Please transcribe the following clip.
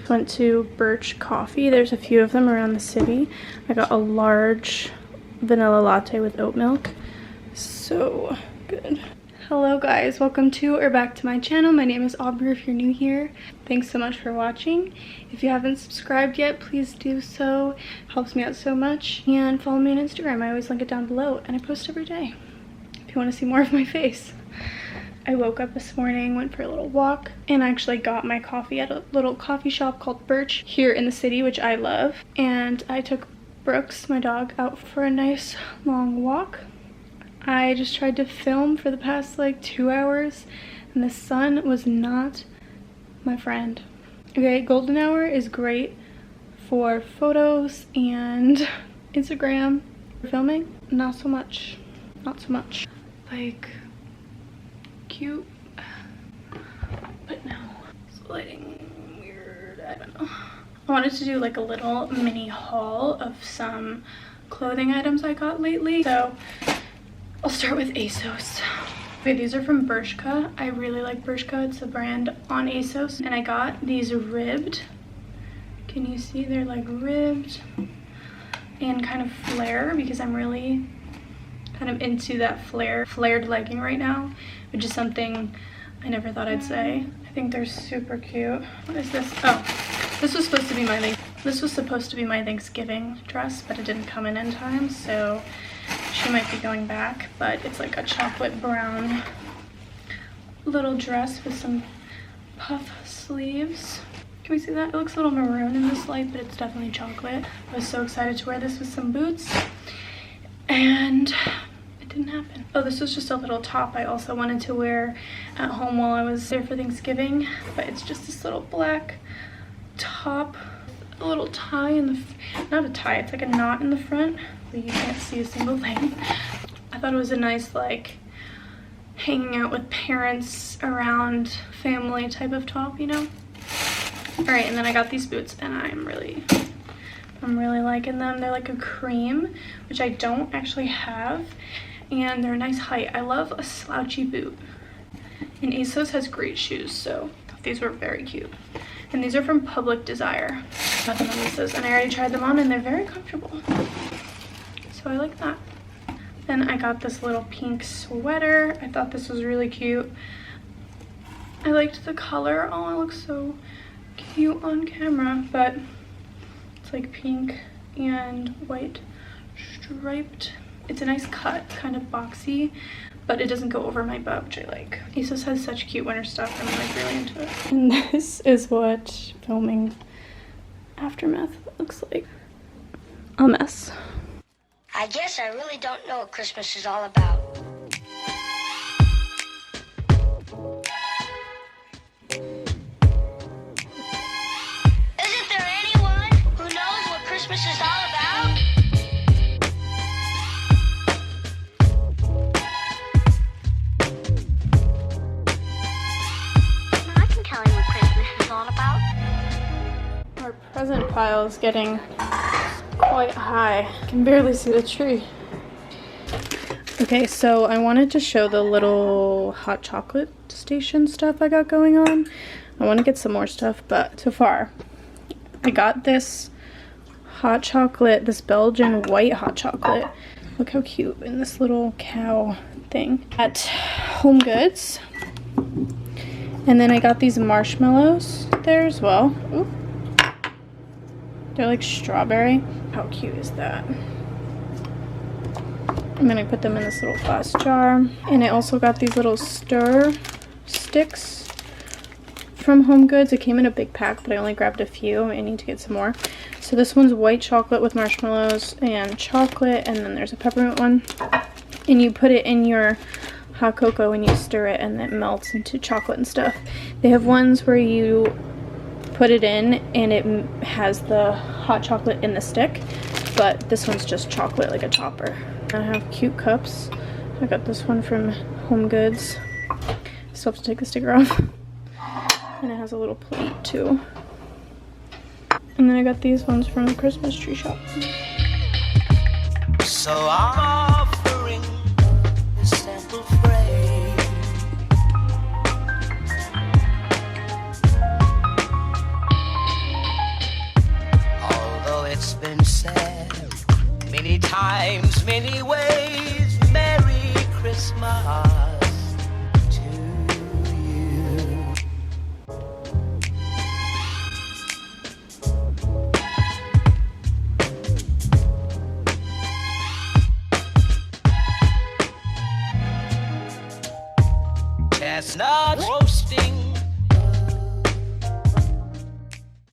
Went to Birch Coffee. There's a few of them around the city. I got a large vanilla latte with oat milk. So good. Hello guys, welcome to or back to my channel. My name is Aubrey if you're new here. Thanks so much for watching. If you haven't subscribed yet, please do so. It helps me out so much. And follow me on Instagram. I always link it down below and I post every day if you want to see more of my face. I woke up this morning, went for a little walk, and I actually got my coffee at a little coffee shop called Birch here in the city, which I love. And I took Brooks, my dog, out for a nice long walk. I just tried to film for the past like 2 hours and the sun was not my friend. Okay, golden hour is great for photos and Instagram. Filming, not so much. Not so much. Like, cute, but no. It's lighting weird, I don't know. I wanted to do like a little mini haul of some clothing items I got lately. So I'll start with ASOS. Okay, these are from Bershka. I really like Bershka. It's a brand on ASOS. And I got these ribbed. Can you see? They're like ribbed and kind of flare because I'm really kind of into that flared legging right now, which is something I never thought I'd say. I think they're super cute. What is this? Oh, this was supposed to be my Thanksgiving dress, but it didn't come in time, so she might be going back. But it's like a chocolate brown little dress with some puff sleeves. Can we see that? It looks a little maroon in this light, but it's definitely chocolate. I was so excited to wear this with some boots, and it didn't happen. Oh, this was just a little top I also wanted to wear at home while I was there for Thanksgiving, but it's just this little black top, a little tie in the, not a tie, it's like a knot in the front, so you can't see a single thing. I thought it was a nice, like, hanging out with parents around family type of top, you know? All right, and then I got these boots, and I'm really liking them. They're like a cream, which I don't actually have, and they're a nice height. I love a slouchy boot, and ASOS has great shoes, so these were very cute. And these are from Public Desire. Got them on ASOS, and I already tried them on, and they're very comfortable, so I like that. Then I got this little pink sweater. I thought this was really cute. I liked the color. Oh, it looks so cute on camera, but it's like pink and white striped. It's a nice cut, kind of boxy, but it doesn't go over my butt, which I like. ASOS has such cute winter stuff. I'm like really into it. And this is what filming aftermath looks like. A mess. I guess I really don't know what Christmas is all about. Isn't there anyone who knows what Christmas is all about? I can tell you what Christmas is all about. Our present pile is getting quite high. I can barely see the tree. Okay, so I wanted to show the little hot chocolate station stuff I got going on. I want to get some more stuff, but so far I got this hot chocolate, this Belgian white hot chocolate. Look how cute, in this little cow thing at Home Goods. And then I got these marshmallows there as well. Ooh. They're like strawberry. How cute is that? I'm gonna put them in this little glass jar. And I also got these little stir sticks from Home Goods. It came in a big pack, but I only grabbed a few. I need to get some more. So this one's white chocolate with marshmallows and chocolate, and then there's a peppermint one. And you put it in your hot cocoa and you stir it, and it melts into chocolate and stuff. They have ones where you put it in and it has the hot chocolate in the stick, but this one's just chocolate, like a topper. I have cute cups. I got this one from Home Goods. Still have to take the sticker off. And it has a little plate too. And then I got these ones from the Christmas tree shop. So I'm offering a simple phrase. said many times, many ways, Merry Christmas.